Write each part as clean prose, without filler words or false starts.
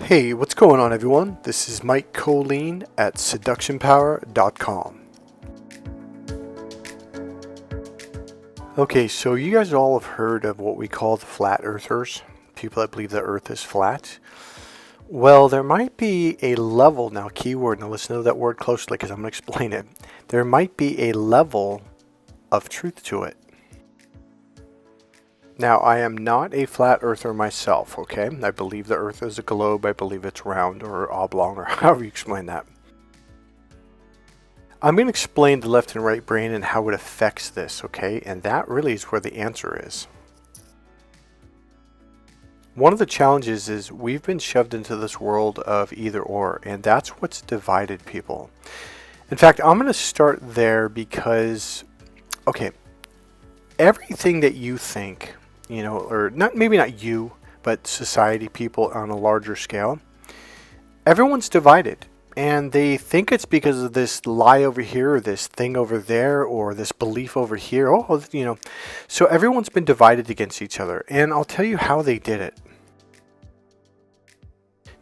Hey, what's going on, everyone? This is Mike Kollin at seductionpower.com. Okay, so you guys all have heard of what we call the flat earthers, people that believe the earth is flat. Well, there might be a level, now keyword, now listen to that word closely because I'm going to explain it. There might be a level of truth to it. Now, I am not a flat earther myself, okay? I believe the earth is a globe. I believe it's round or oblong or however you explain that. I'm going to explain the left and right brain and how it affects this, okay? And that really is where the answer is. One of the challenges is we've been shoved into this world of either or, and that's what's divided people. In fact, I'm going to start there because, okay, everything that you think, you know, or not, maybe not you, but society, people on a larger scale, everyone's divided. And they think it's because of this lie over here, or this thing over there, or this belief over here. Oh, you know, so everyone's been divided against each other. And I'll tell you how they did it.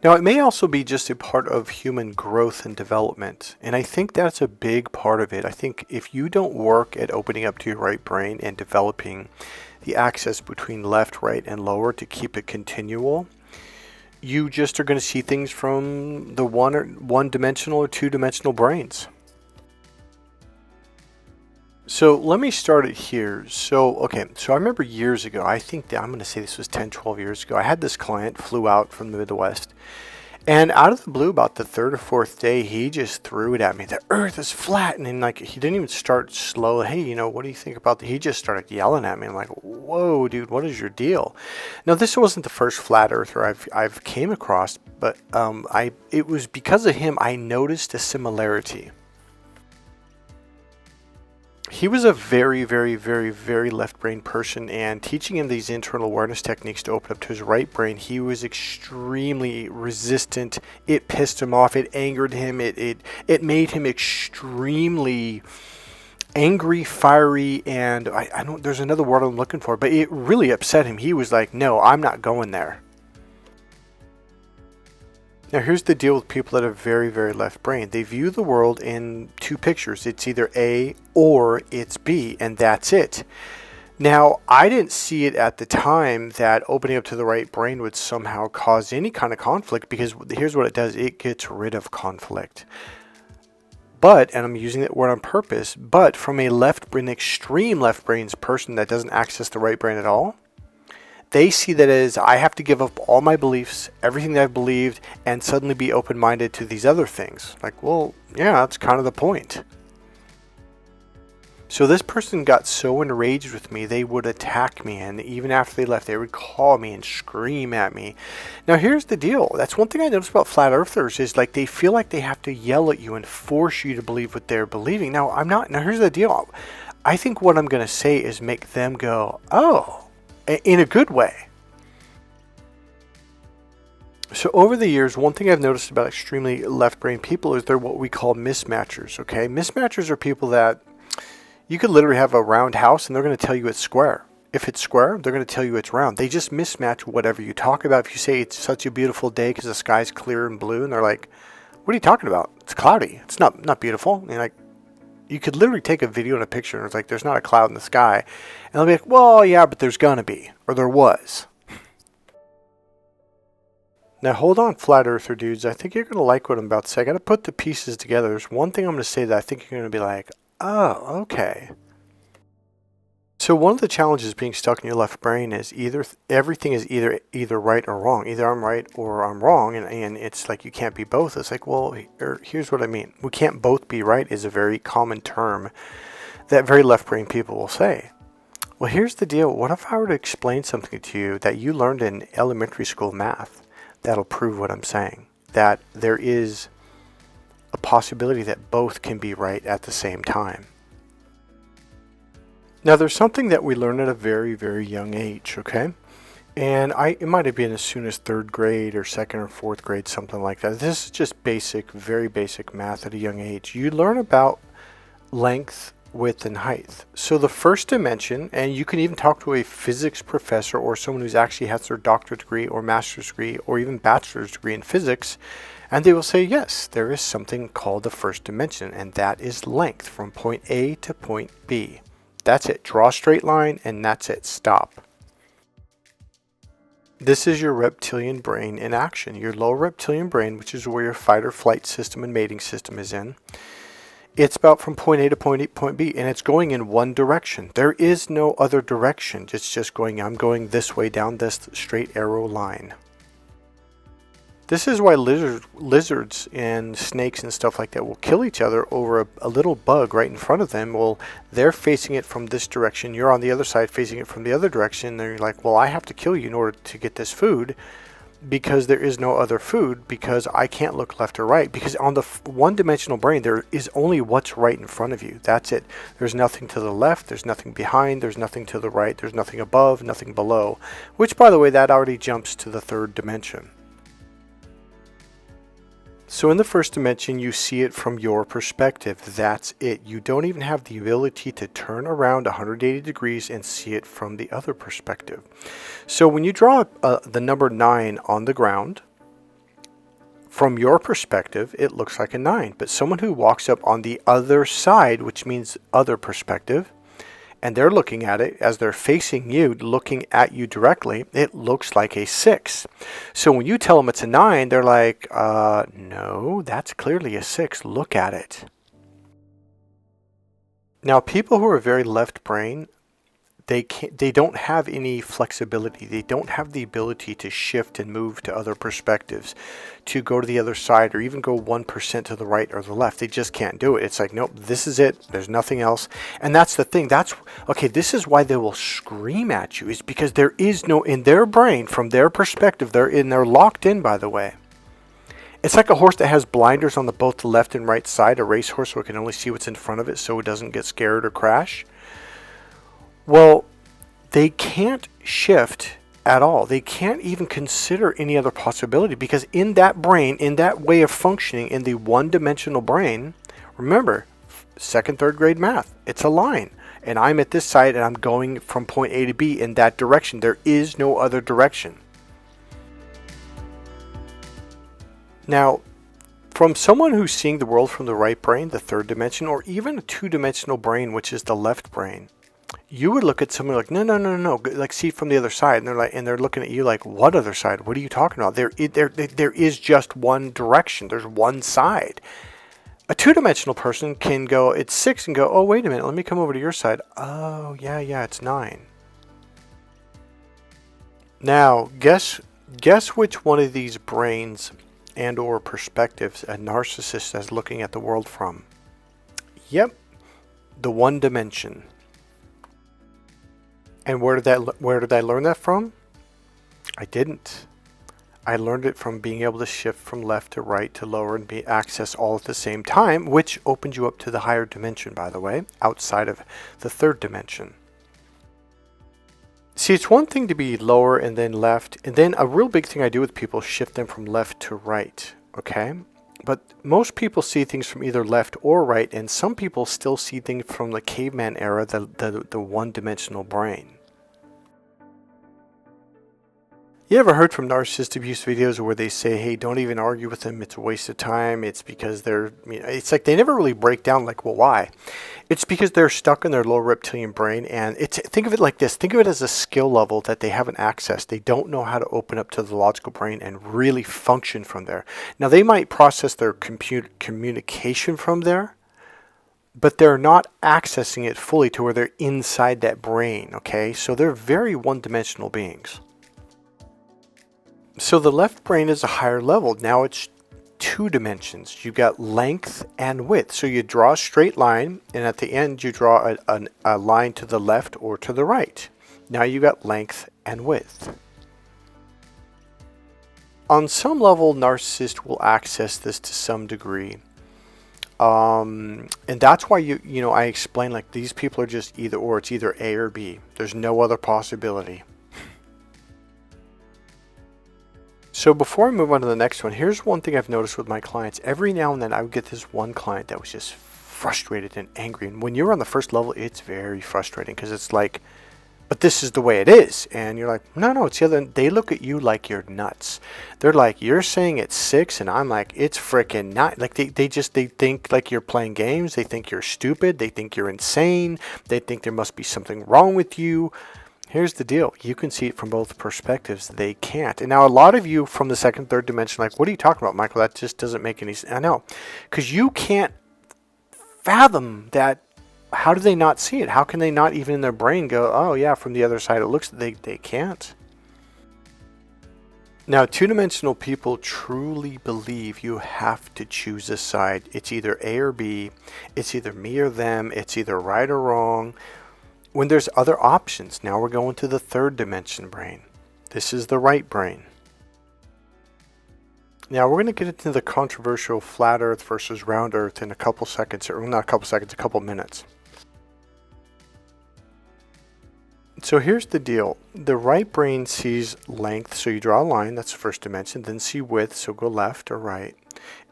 Now, it may also be just a part of human growth and development. And I think that's a big part of it. I think if you don't work at opening up to your right brain and developing the access between left, right, and lower to keep it continual, you just are going to see things from the one-dimensional or two-dimensional brains. So let me start it here. So I remember years ago, I think that I'm going to say this was 10, 12 years ago, I had this client flew out from the Midwest, and out of the blue, about the third or fourth day, he just threw it at me. The earth is flat. And then, like, he didn't even start slow. Hey, you know, what do you think about that? He just started yelling at me. I'm like, whoa, dude, what is your deal? Now, this wasn't the first flat earther I've came across, but it was because of him I noticed a similarity. He was a very, very, very, very left brain person, and teaching him these internal awareness techniques to open up to his right brain, he was extremely resistant. It pissed him off. It angered him. It made him extremely angry, fiery, and I don't, there's another word I'm looking for, but it really upset him. He was like, no, I'm not going there. Now, here's the deal with people that are very, very left brain. They view the world in two pictures. It's either A or it's B, and that's it. Now, I didn't see it at the time that opening up to the right brain would somehow cause any kind of conflict, because here's what it does. It gets rid of conflict. But, and I'm using that word on purpose, but from a left brain, extreme left brain's person that doesn't access the right brain at all, they see that as I have to give up all my beliefs, everything that I've believed, and suddenly be open-minded to these other things. Like, well, yeah, that's kind of the point. So this person got so enraged with me, they would attack me, and even after they left, they would call me and scream at me. Now, here's the deal. That's one thing I noticed about flat earthers is, like, they feel like they have to yell at you and force you to believe what they're believing. Now, I'm not. Now, here's the deal. I think what I'm going to say is make them go, oh, in a good way. So over the years, one thing I've noticed about extremely left brain people is they're what we call mismatchers, okay? Mismatchers are people that you could literally have a round house and they're going to tell you it's square. If it's square, they're going to tell you it's round. They just mismatch whatever you talk about. If you say it's such a beautiful day because the sky's clear and blue, and they're like, what are you talking about? It's cloudy. It's not beautiful. And like, you could literally take a video and a picture and it's like, there's not a cloud in the sky. And they'll be like, well, yeah, but there's gonna be, or there was. Now, hold on, flat earther dudes. I think you're gonna like what I'm about to say. I gotta put the pieces together. There's one thing I'm gonna say that I think you're gonna be like, oh, okay. So one of the challenges being stuck in your left brain is everything is either right or wrong. Either I'm right or I'm wrong, and it's like you can't be both. It's like, well, here's what I mean. We can't both be right is a very common term that very left brain people will say. Well, here's the deal. What if I were to explain something to you that you learned in elementary school math that'll prove what I'm saying? That there is a possibility that both can be right at the same time. Now, there's something that we learn at a very, very young age, okay? And it might have been as soon as third grade or second or fourth grade, something like that. This is just basic, very basic math at a young age. You learn about length width, and height. So the first dimension, and you can even talk to a physics professor or someone who's actually has their doctorate degree or master's degree or even bachelor's degree in physics, and they will say, yes, there is something called the first dimension, and that is length from point A to point B. That's it. Draw a straight line, and that's it. Stop. This is your reptilian brain in action. Your lower reptilian brain, which is where your fight or flight system and mating system is in. It's about from point A to point B, and it's going in one direction. There is no other direction. It's just going, I'm going this way down this straight arrow line. This is why lizards and snakes and stuff like that will kill each other over a little bug right in front of them. Well, they're facing it from this direction. You're on the other side facing it from the other direction. And you're like, well, I have to kill you in order to get this food because there is no other food, because I can't look left or right. Because on the one-dimensional brain, there is only what's right in front of you. That's it. There's nothing to the left. There's nothing behind. There's nothing to the right. There's nothing above, nothing below. Which, by the way, that already jumps to the third dimension. So in the first dimension, you see it from your perspective. That's it. You don't even have the ability to turn around 180 degrees and see it from the other perspective. So when you draw the number 9 on the ground, from your perspective, it looks like a 9. But someone who walks up on the other side, which means other perspective, and they're looking at it as they're facing you, looking at you directly, it looks like a 6. So when you tell them it's a 9, they're like, no, that's clearly a 6. Look at it. Now, people who are very left brain, they don't have any flexibility. They don't have the ability to shift and move to other perspectives, to go to the other side, or even go 1% to the right or the left. They just can't do it. It's like, nope, this is it. There's nothing else. And that's the thing. Okay, this is why they will scream at you, is because there is no, in their brain, from their perspective, they're locked in, by the way. It's like a horse that has blinders on both the left and right side, a racehorse, so it can only see what's in front of it so it doesn't get scared or crash. Well, they can't shift at all. They can't even consider any other possibility, because in that brain, in that way of functioning, in the one-dimensional brain, remember, second, third grade math, it's a line. And I'm at this side and I'm going from point A to B in that direction. There is no other direction. Now, from someone who's seeing the world from the right brain, the third dimension, or even a two-dimensional brain, which is the left brain, you would look at someone like, no, like see from the other side, and they're looking at you like, what other side? What are you talking about? There is just one direction. There's one side. A two-dimensional person can go, it's 6, and go, oh, wait a minute, let me come over to your side. Oh, yeah, it's 9. Now, guess which one of these brains and or perspectives a narcissist is looking at the world from? Yep, the one dimension. And where did I learn that from? I didn't. I learned it from being able to shift from left to right to lower and be access all at the same time, which opens you up to the higher dimension, by the way, outside of the third dimension. See, it's one thing to be lower and then left, and then a real big thing I do with people is shift them from left to right, okay? But most people see things from either left or right, and some people still see things from the caveman era, the one-dimensional brain. You ever heard from narcissist abuse videos where they say, hey, don't even argue with them, it's a waste of time, it's because they're, it's like they never really break down like, well, why? It's because they're stuck in their lower reptilian brain, and think of it like this, think of it as a skill level that they haven't accessed. They don't know how to open up to the logical brain and really function from there. Now, they might process their communication from there, but they're not accessing it fully to where they're inside that brain, okay? So they're very one-dimensional beings. So the left brain is a higher level. Now it's 2 dimensions. You've got length and width. So you draw a straight line, and at the end you draw a line to the left or to the right. Now you've got length and width. On some level, narcissists will access this to some degree. And that's why I explain, like, these people are just either or. It's either A or B. There's no other possibility. So before I move on to the next one, here's one thing I've noticed with my clients. Every now and then I would get this one client that was just frustrated and angry. And when you're on the first level, it's very frustrating because it's like, but this is the way it is. And you're like, no, it's the other. They look at you like you're nuts. They're like, you're saying it's 6, and I'm like, it's freaking not. Like they think like you're playing games. They think you're stupid. They think you're insane. They think there must be something wrong with you. Here's the deal. You can see it from both perspectives. They can't. And now a lot of you from the second, third dimension, like, what are you talking about, Michael? That just doesn't make any sense. I know. Because you can't fathom that. How do they not see it? How can they not even in their brain go, oh yeah, from the other side it looks, they can't. Now, two-dimensional people truly believe you have to choose a side. It's either A or B. It's either me or them. It's either right or wrong. When there's other options, now we're going to the third dimension brain. This is the right brain. Now we're going to get into the controversial flat earth versus round earth in a couple seconds, or not a couple seconds, a couple minutes. So here's the deal. The right brain sees length, so you draw a line, that's the first dimension, then see width, so go left or right.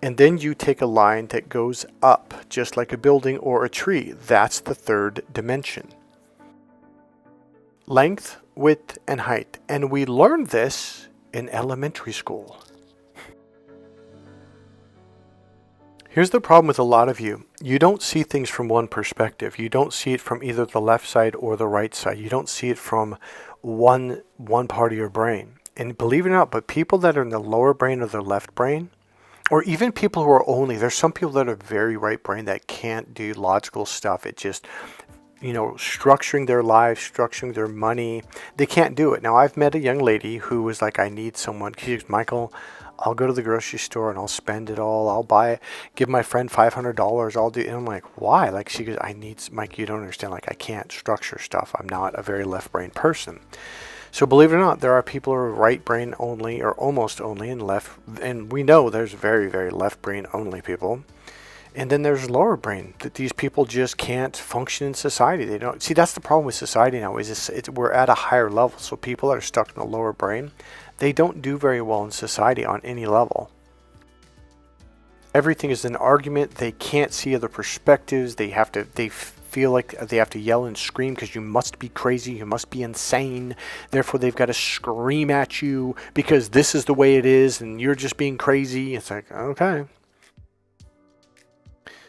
And then you take a line that goes up, just like a building or a tree. That's the third dimension. Length, width, and height. And we learned this in elementary school. Here's the problem with a lot of you. You don't see things from one perspective. You don't see it from either the left side or the right side. You don't see it from one part of your brain. And believe it or not, but people that are in the lower brain or the left brain, or even people who are there's some people that are very right brain that can't do logical stuff. It just, structuring their lives, structuring their money, they can't do it. Now, I've met a young lady who was like, I need someone. She goes, Michael, I'll go to the grocery store and I'll spend it all. I'll give my friend $500. I'll do, and I'm like, why? Like, she goes, Mike, you don't understand. Like, I can't structure stuff. I'm not a very left brain person. So believe it or not, there are people who are right brain only or almost only and left. And we know there's very, very left brain only people. And then there's lower brain, that these people just can't function in society. They don't see. That's the problem with society now. We're at a higher level. So people that are stuck in the lower brain, they don't do very well in society on any level. Everything is an argument. They can't see other perspectives. They feel like they have to yell and scream because you must be crazy. You must be insane. Therefore, they've got to scream at you because this is the way it is and you're just being crazy. It's like, okay.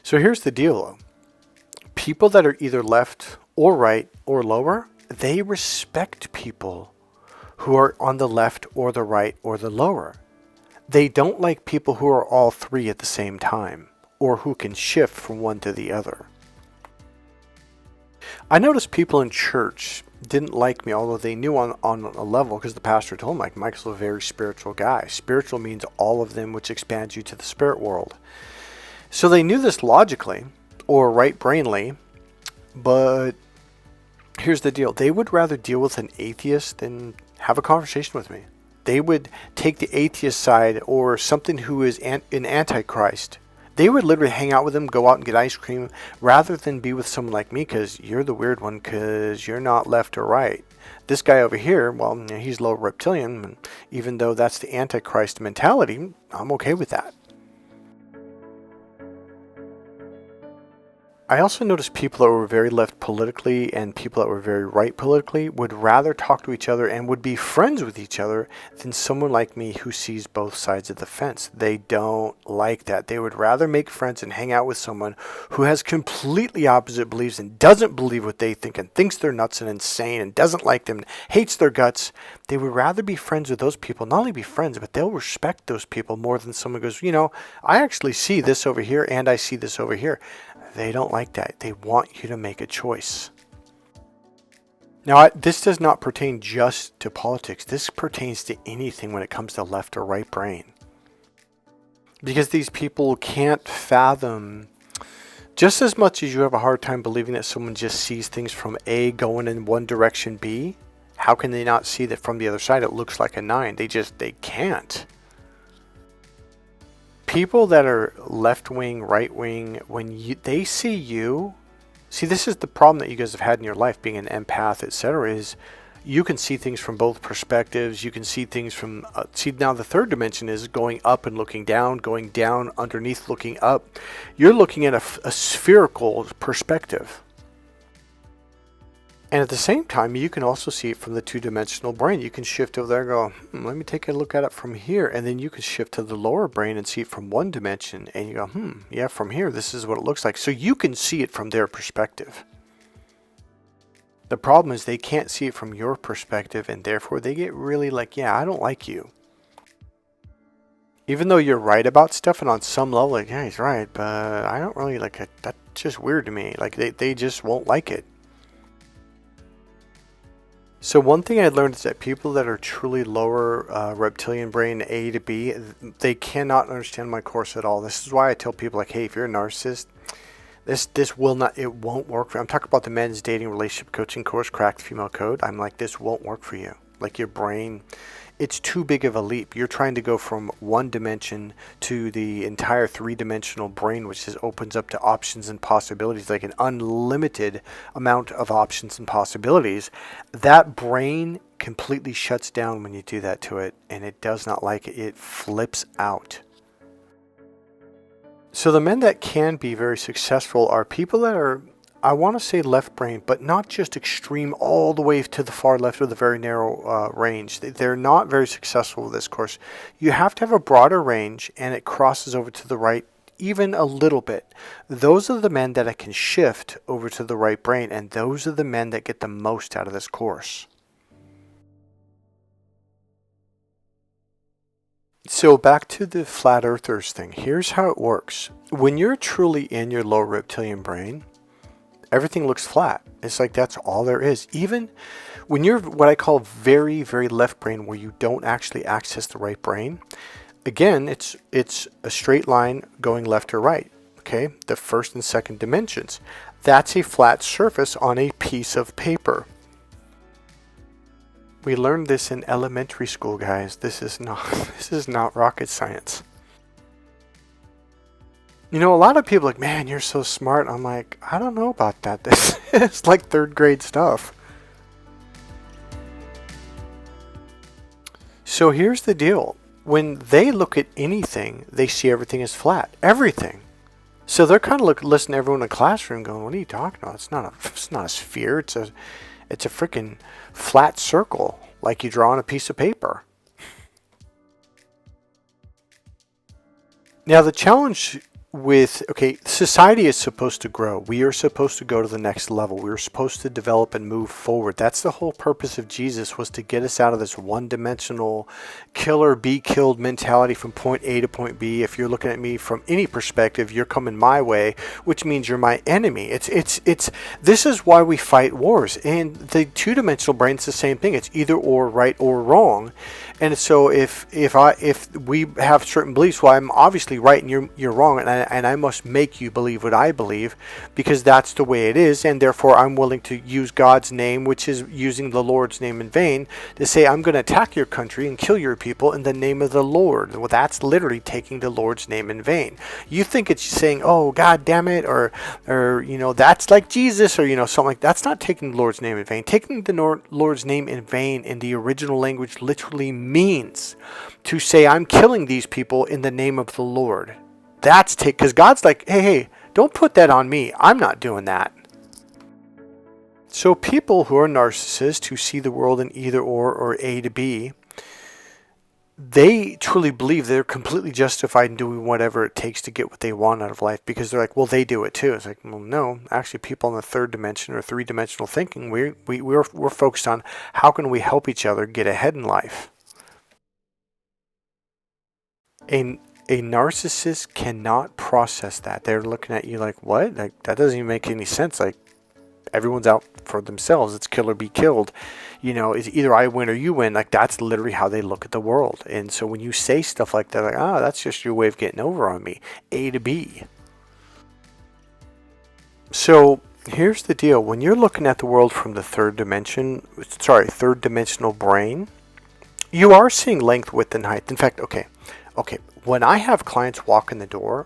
So here's the deal, though. People that are either left or right or lower, they respect people who are on the left or the right or the lower. They don't like people who are all three at the same time or who can shift from one to the other. I noticed people in church didn't like me, although they knew on a level, because the pastor told them, Michael's a very spiritual guy. Spiritual means all of them, which expands you to the spirit world. So they knew this logically or right-brainly, but here's the deal. They would rather deal with an atheist than have a conversation with me. They would take the atheist side or something who is an antichrist. They would literally hang out with them, go out and get ice cream, rather than be with someone like me because you're the weird one because you're not left or right. This guy over here, well, he's low reptilian, and even though that's the antichrist mentality, I'm okay with that. I also noticed people that were very left politically and people that were very right politically would rather talk to each other and would be friends with each other than someone like me who sees both sides of the fence. They don't like that. They would rather make friends and hang out with someone who has completely opposite beliefs and doesn't believe what they think and thinks they're nuts and insane and doesn't like them, hates their guts. They would rather be friends with those people, not only be friends, but they'll respect those people more than someone goes, I actually see this over here and I see this over here. They don't like that. They want you to make a choice. Now, this does not pertain just to politics. This pertains to anything when it comes to left or right brain. Because these people can't fathom, just as much as you have a hard time believing that someone just sees things from A going in one direction B, how can they not see that from the other side it looks like a 9? They can't. People that are left wing, right wing, when they see this is the problem that you guys have had in your life, being an empath, etc., is you can see things from both perspectives. You can see things from, see now the third dimension is going up and looking down, going down underneath, looking up. You're looking at a spherical perspective. And at the same time, you can also see it from the two-dimensional brain. You can shift over there and go, let me take a look at it from here. And then you can shift to the lower brain and see it from one dimension. And you go, yeah, from here, this is what it looks like. So you can see it from their perspective. The problem is they can't see it from your perspective, and therefore they get really like, yeah, I don't like you. Even though you're right about stuff, and on some level, like, yeah, he's right, but I don't really like it. That's just weird to me. Like, they just won't like it. So one thing I learned is that people that are truly lower reptilian brain A to B, they cannot understand my course at all. This is why I tell people like, hey, if you're a narcissist, this will not, it won't work for you. I'm talking about the men's dating relationship coaching course, Cracked Female Code. I'm like, this won't work for you. Like your brain, it's too big of a leap. You're trying to go from one dimension to the entire three-dimensional brain, which just opens up to options and possibilities, like an unlimited amount of options and possibilities. That brain completely shuts down when you do that to it, and it does not like it. It flips out. So the men that can be very successful are people that are, I want to say left brain, but not just extreme all the way to the far left of the very narrow range. They're not very successful with this course. You have to have a broader range, and it crosses over to the right even a little bit. Those are the men that I can shift over to the right brain, and those are the men that get the most out of this course. So back to the flat earthers thing. Here's how it works. When you're truly in your lower reptilian brain, everything looks flat. It's like that's all there is. Even when you're what I call very, very left brain, where you don't actually access the right brain, again, it's a straight line going left or right. Okay, the first and second dimensions. That's a flat surface on a piece of paper. We learned this in elementary school, guys. This is not rocket science. You know, a lot of people are like, man, you're so smart. I'm like, I don't know about that. This is like third grade stuff. So here's the deal. When they look at anything, they see everything as flat. Everything. So they're kind of listening to everyone in the classroom going, what are you talking about? It's not a sphere. It's a freaking flat circle like you draw on a piece of paper. Now the challenge with, okay, society is supposed to grow. We are supposed to go to the next level. We are supposed to develop and move forward. That's the whole purpose of Jesus, was to get us out of this one-dimensional kill or be killed mentality from point A to point B. If you're looking at me from any perspective, you're coming my way, which means you're my enemy. This is why we fight wars. And the two-dimensional brain is the same thing. It's either or, right or wrong. And so if we have certain beliefs, well, I'm obviously right and you're wrong, and I must make you believe what I believe, because that's the way it is, and therefore I'm willing to use God's name, which is using the Lord's name in vain, to say I'm going to attack your country and kill your people in the name of the Lord. Well, that's literally taking the Lord's name in vain. You think it's saying, oh, God damn it, or you know, that's like Jesus, or you know, something like that. That's not taking the Lord's name in vain. Taking the Lord's name in vain in the original language literally means to say I'm killing these people in the name of the Lord. That's because God's like, hey, don't put that on me. I'm not doing that. So people who are narcissists, who see the world in either or A to B, they truly believe they're completely justified in doing whatever it takes to get what they want out of life, because they're like, well, they do it too. It's like, well, no, actually people in the third dimension or three-dimensional thinking, we're focused on how can we help each other get ahead in life. A narcissist cannot process that. They're looking at you like, what? Like, that doesn't even make any sense. Like, everyone's out for themselves. It's kill or be killed. You know, it's either I win or you win. Like, that's literally how they look at the world. And so when you say stuff like that, like, that's just your way of getting over on me. A to B. So here's the deal. When you're looking at the world from the third dimensional brain, you are seeing length, width, and height. In fact, okay. When I have clients walk in the door,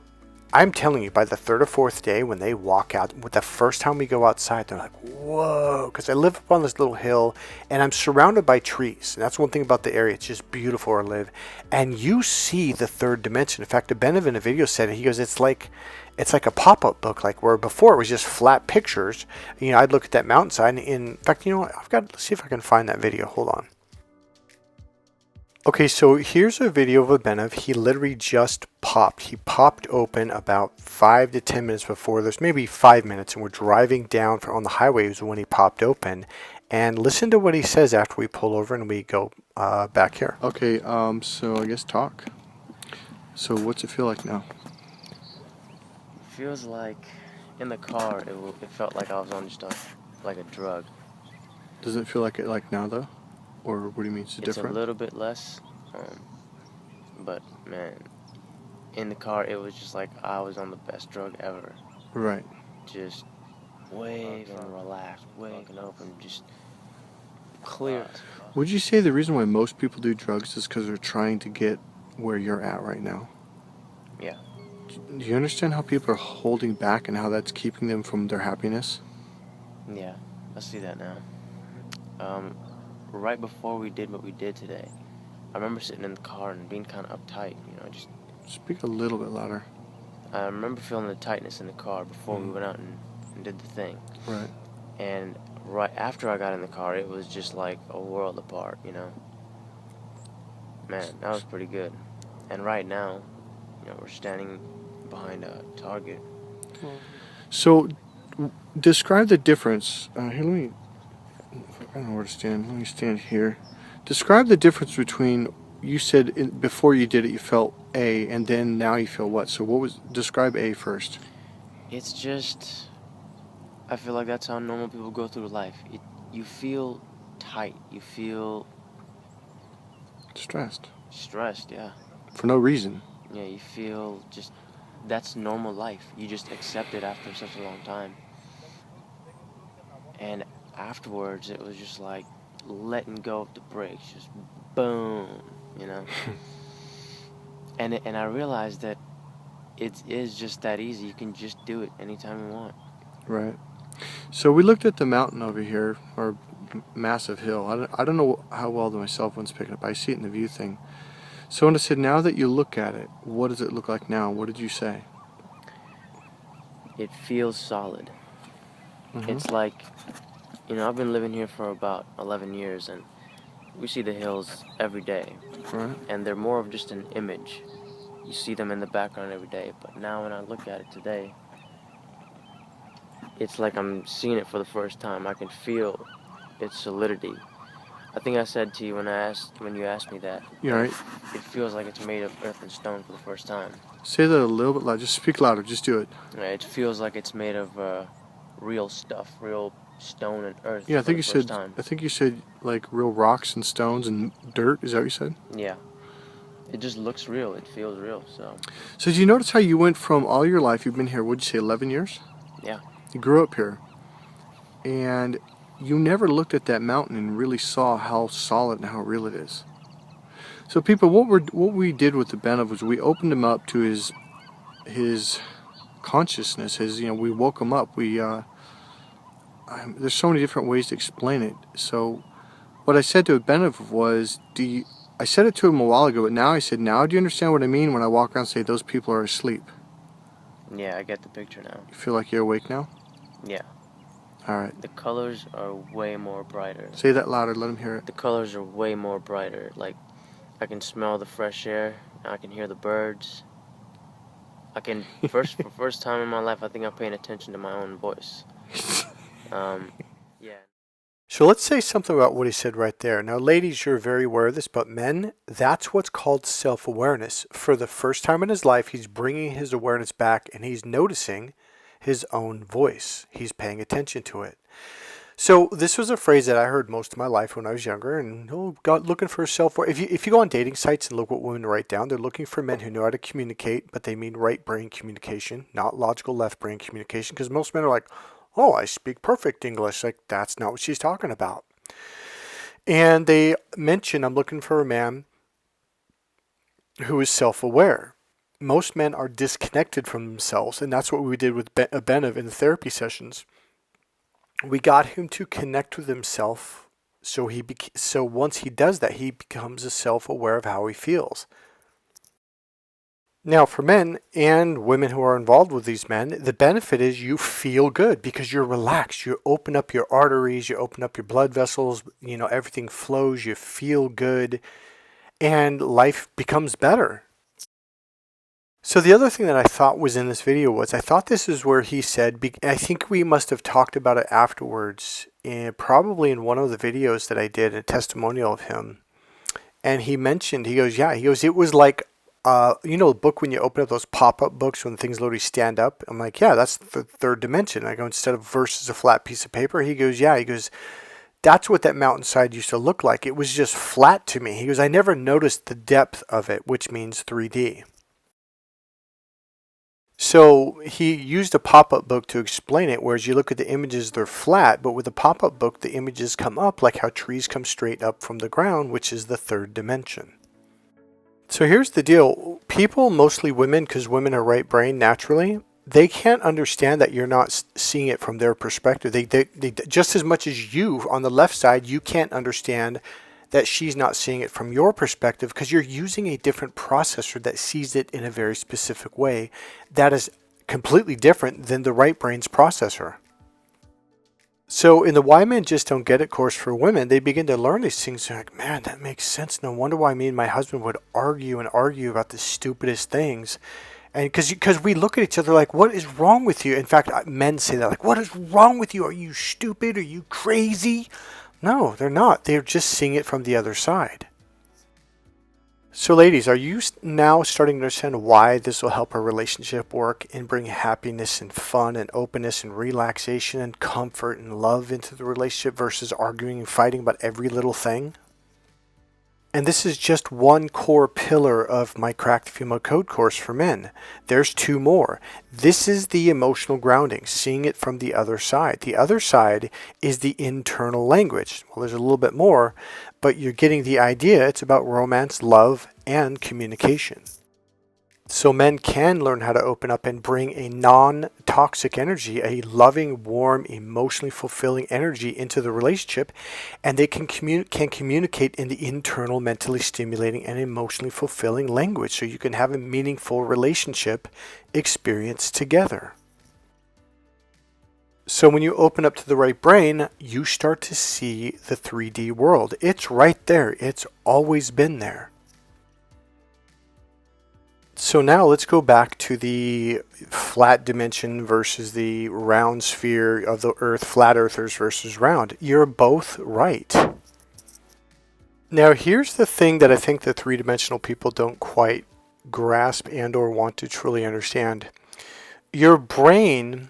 I'm telling you, by the third or fourth day, when they walk out, with the first time we go outside, they're like, whoa, because I live up on this little hill and I'm surrounded by trees. And that's one thing about the area. It's just beautiful where I live. And you see the third dimension. In fact, Benev in a video said it. He goes, it's like a pop-up book, like where before it was just flat pictures. You know, I'd look at that mountainside. And in fact, you know what? Let's see if I can find that video. Hold on. Okay, so here's a video of a Benev. He literally just popped. He popped open about 5 to 10 minutes before. There's maybe 5 minutes, and we're driving down on the highway when he popped open. And listen to what he says after we pull over and we go back here. Okay, so I guess talk. So what's it feel like now? It feels like in the car, it felt like I was on just like a drug. Does it feel like it like now though? Or what do you mean? It's different? It's a little bit less, but man, in the car it was just like I was on the best drug ever. Right. Just wave and relaxed, wave and open, just clear. Would you say the reason why most people do drugs is because they're trying to get where you're at right now? Yeah. Do you understand how people are holding back and how that's keeping them from their happiness? Yeah, I see that now. Right before we did what we did today, I remember sitting in the car and being kind of uptight, you know, just... Speak a little bit louder. I remember feeling the tightness in the car before we went out and did the thing. Right. And right after I got in the car, it was just like a world apart, you know. Man, that was pretty good. And right now, you know, we're standing behind a Target. So, describe the difference. Here, I don't know where to stand. Let me stand here. Describe the difference between, you said before you did it you felt A, and then now you feel what? So describe A first. It's just, I feel like that's how normal people go through life. You feel tight. You feel... Stressed. Stressed, yeah. For no reason. Yeah, you feel just, that's normal life. You just accept it after such a long time. And afterwards, it was just like letting go of the brakes, just boom, you know. and I realized that it is just that easy. You can just do it anytime you want. Right. So we looked at the mountain over here, or massive hill. I don't know how well my cell phone's picking up. I see it in the view thing. So when I said, now that you look at it, what does it look like now? What did you say? It feels solid. It's like, you know, I've been living here for about 11 years, and we see the hills every day. Right. And they're more of just an image. You see them in the background every day, but now when I look at it today, it's like I'm seeing it for the first time. I can feel its solidity. I think I said to you when you asked me that. You're right. It feels like it's made of earth and stone for the first time. Say that a little bit louder. Just speak louder. Just do it. Yeah, it feels like it's made of real stuff, real stone and earth. Yeah, I think for you the first said. time. I think you said like real rocks and stones and dirt. Is that what you said? Yeah. It just looks real. It feels real. So did you notice how you went from all your life? You've been here. What'd you say? 11 years. yeah. You grew up here, and you never looked at that mountain and really saw how solid and how real it is. So people, what we did with the Benev was we opened him up to his consciousness. We woke him up. There's so many different ways to explain it. So what I said to Benev was, I said it to him a while ago, but now I said, now do you understand what I mean when I walk around and say those people are asleep? Yeah, I get the picture now. You feel like you're awake now? Yeah. All right. The colors are way more brighter. Say that louder. Let him hear it. The colors are way more brighter. Like, I can smell the fresh air. I can hear the birds. For first time in my life, I think I'm paying attention to my own voice. Yeah. So let's say something about what he said right there. Now, ladies, you're very aware of this, but men, that's what's called self-awareness. For the first time in his life, he's bringing his awareness back, and he's noticing his own voice. He's paying attention to it. So this was a phrase that I heard most of my life when I was younger, and looking for self-awareness. If you go on dating sites and look what women write down, they're looking for men who know how to communicate, but they mean right brain communication, not logical left brain communication, because most men are like, oh, I speak perfect English. Like, that's not what she's talking about. And they mention, I'm looking for a man who is self-aware. most men are disconnected from themselves, and that's what we did with Benev in the therapy sessions. We got him to connect with himself, so once he does that, he becomes self-aware of how he feels. Now, for men and women who are involved with these men, the benefit is you feel good because you're relaxed. You open up your arteries, you open up your blood vessels, everything flows, you feel good, and life becomes better. So the other thing that I thought was in this video was, I thought this is where he said, I think we must have talked about it afterwards, probably in one of the videos that I did, a testimonial of him. And he mentioned, he goes, it was like, the book when you open up those pop-up books when things literally stand up. I'm like, yeah, that's the third dimension. I go, instead of versus a flat piece of paper. He goes, that's what that mountainside used to look like. It was just flat to me. He goes, I never noticed the depth of it, which means 3D. So he used a pop-up book to explain it, whereas you look at the images, they're flat, but with the pop-up book, the images come up like how trees come straight up from the ground, which is the third dimension. So here's the deal. People, mostly women, because women are right brain naturally, they can't understand that you're not seeing it from their perspective. They just as much as you on the left side, you can't understand that she's not seeing it from your perspective because you're using a different processor that sees it in a very specific way that is completely different than the right brain's processor. So in the Why Men Just Don't Get It course for women, they begin to learn these things. They're like, man, that makes sense. No wonder why me and my husband would argue about the stupidest things. And because we look at each other like, what is wrong with you? In fact, men say that, like, what is wrong with you? Are you stupid? Are you crazy? No, they're not. They're just seeing it from the other side. So ladies, are you now starting to understand why this will help our relationship work and bring happiness and fun and openness and relaxation and comfort and love into the relationship versus arguing and fighting about every little thing? And this is just one core pillar of my Crack the Female Code course for men. There's two more. This is the emotional grounding, seeing it from the other side. The other side is the internal language. Well, there's a little bit more, but you're getting the idea. It's about romance, love, and communication. So men can learn how to open up and bring a non-toxic energy, a loving, warm, emotionally fulfilling energy into the relationship, and they can communicate in the internal, mentally stimulating and emotionally fulfilling language, so you can have a meaningful relationship experience together. So when you open up to the right brain, you start to see the 3D world. It's right there. It's always been there. So now let's go back to the flat dimension versus the round sphere of the Earth, flat earthers versus round. You're both right. Now here's the thing that I think the three-dimensional people don't quite grasp and or want to truly understand. Your brain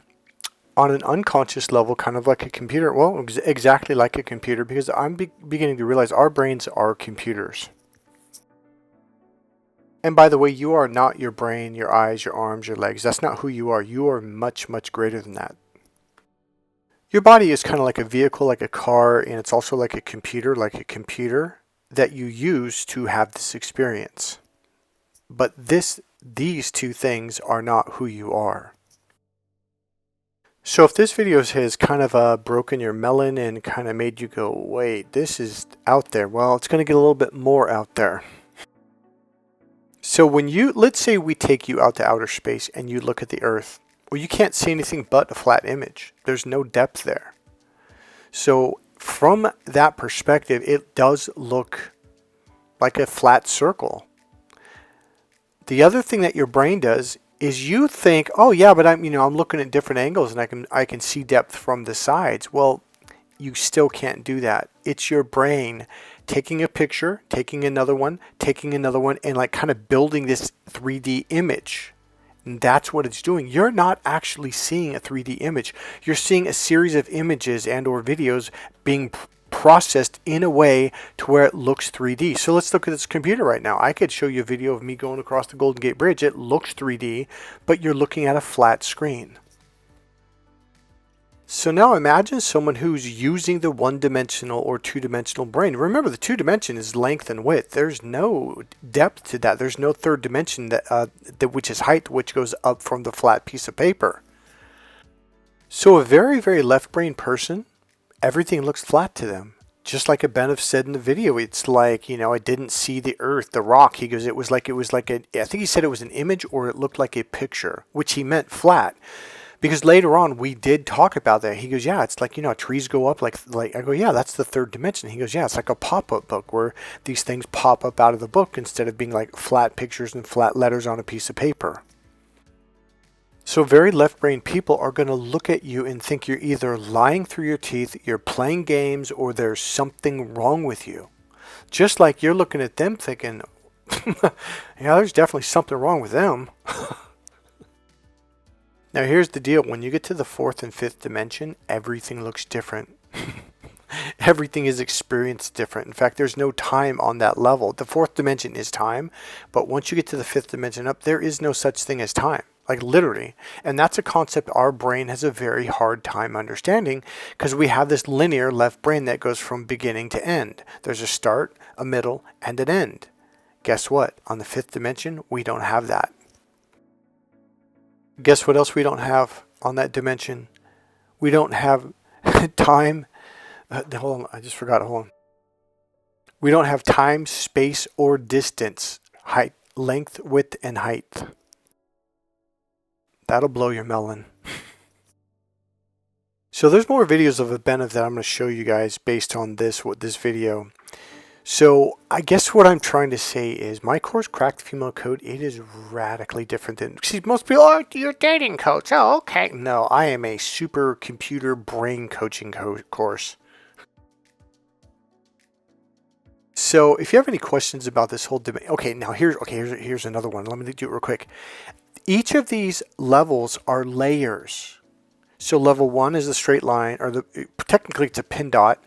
on an unconscious level, kind of like a computer, well, exactly like a computer, because I'm beginning to realize our brains are computers. And by the way, you are not your brain, your eyes, your arms, your legs. That's not who you are. You are much, much greater than that. Your body is kind of like a vehicle, like a car, and it's also like a computer that you use to have this experience. But these two things are not who you are. So if this video has kind of broken your melon and kind of made you go, wait, this is out there. Well, it's going to get a little bit more out there. So let's say we take you out to outer space and you look at the Earth, well, you can't see anything but a flat image. There's no depth there. So from that perspective, it does look like a flat circle. The other thing that your brain does is you think, oh yeah, but I'm looking at different angles and I can see depth from the sides. Well, you still can't do that. It's your brain taking a picture, taking another one, and like kind of building this 3D image. And that's what it's doing. You're not actually seeing a 3D image. You're seeing a series of images and or videos being processed in a way to where it looks 3D. So let's look at this computer right now. I could show you a video of me going across the Golden Gate Bridge. It looks 3D, but you're looking at a flat screen. So now imagine someone who's using the one-dimensional or two-dimensional brain. Remember, the two-dimension is length and width. There's no depth to that. There's no third dimension which is height, which goes up from the flat piece of paper. So a very, very left-brain person, everything looks flat to them. Just like Abenev said in the video, it's like, I didn't see the earth, the rock. He goes, it was like I think he said it was an image or it looked like a picture, which he meant flat. Because later on, we did talk about that. He goes, yeah, it's like, trees go up like I go, yeah, that's the third dimension. He goes, yeah, it's like a pop-up book where these things pop up out of the book instead of being like flat pictures and flat letters on a piece of paper. So very left-brain people are going to look at you and think you're either lying through your teeth, you're playing games, or there's something wrong with you. Just like you're looking at them thinking, yeah, there's definitely something wrong with them. Now here's the deal. When you get to the fourth and fifth dimension, everything looks different. Everything is experienced different. In fact, there's no time on that level. The fourth dimension is time, but once you get to the fifth dimension up, there is no such thing as time. Like literally. And that's a concept our brain has a very hard time understanding because we have this linear left brain that goes from beginning to end. There's a start, a middle, and an end. Guess what? On the fifth dimension, we don't have that. Guess what else we don't have on that dimension? We don't have time. Hold on, I just forgot. Hold on. We don't have time, space, or distance. Height, length, width, and height. That'll blow your melon. So there's more videos of Abenev that I'm going to show you guys based on this video. So I guess what I'm trying to say is my course, Crack the Female Code, it is radically different than... See, most people are, you're a dating coach. Oh, okay. No, I am a supercomputer brain coaching course. So if you have any questions about this whole debate... Okay, now here's another one. Let me do it real quick. Each of these levels are layers. So level 1 is a straight line, or technically it's a pin dot.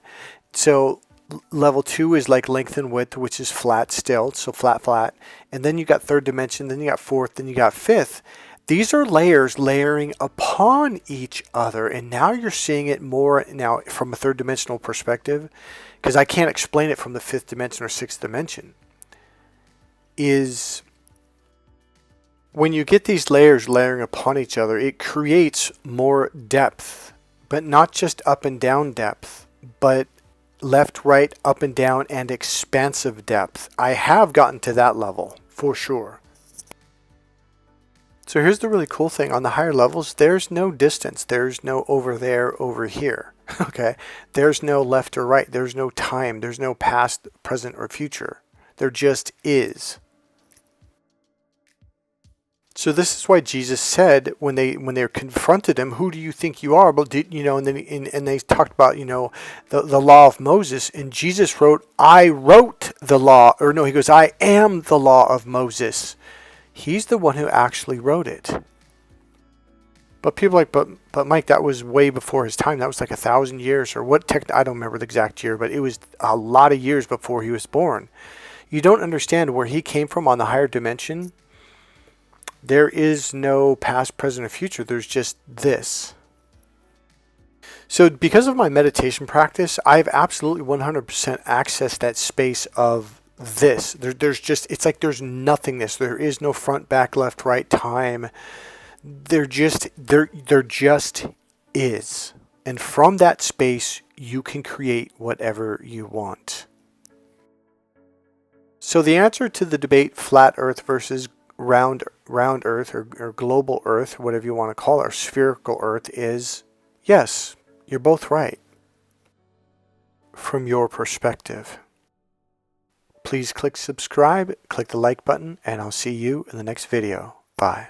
So level 2 is like length and width, which is flat still, so flat. And then you got third dimension, then you got fourth, then you got fifth. These are layers layering upon each other, and now you're seeing it more now from a third dimensional perspective, because I can't explain it from the fifth dimension or sixth dimension. Is when you get these layers layering upon each other, it creates more depth, but not just up and down depth, but left, right, up and down, and expansive depth. I have gotten to that level, for sure. So here's the really cool thing. On the higher levels, there's no distance. There's no over there, over here. Okay? There's no left or right. There's no time. There's no past, present, or future. There just is. So this is why Jesus said when they confronted him, "Who do you think you are?" But and they talked about the law of Moses, and Jesus wrote, "I wrote the law," or no, he goes, "I am the law of Moses." He's the one who actually wrote it. But people are like, but Mike, that was way before his time. That was like 1,000 years or what? I don't remember the exact year, but it was a lot of years before he was born. You don't understand where he came from on the higher dimension. There is no past, present, or future. There's just this. So because of my meditation practice, I've absolutely 100% accessed that space of this. There's just, it's like there's nothingness. There is no front, back, left, right, time. There just is. And from that space, you can create whatever you want. So the answer to the debate, flat Earth versus round Earth or global Earth, whatever you want to call it, or spherical Earth, is yes, you're both right from your perspective. Please click subscribe, click the like button, and I'll see you in the next video. Bye.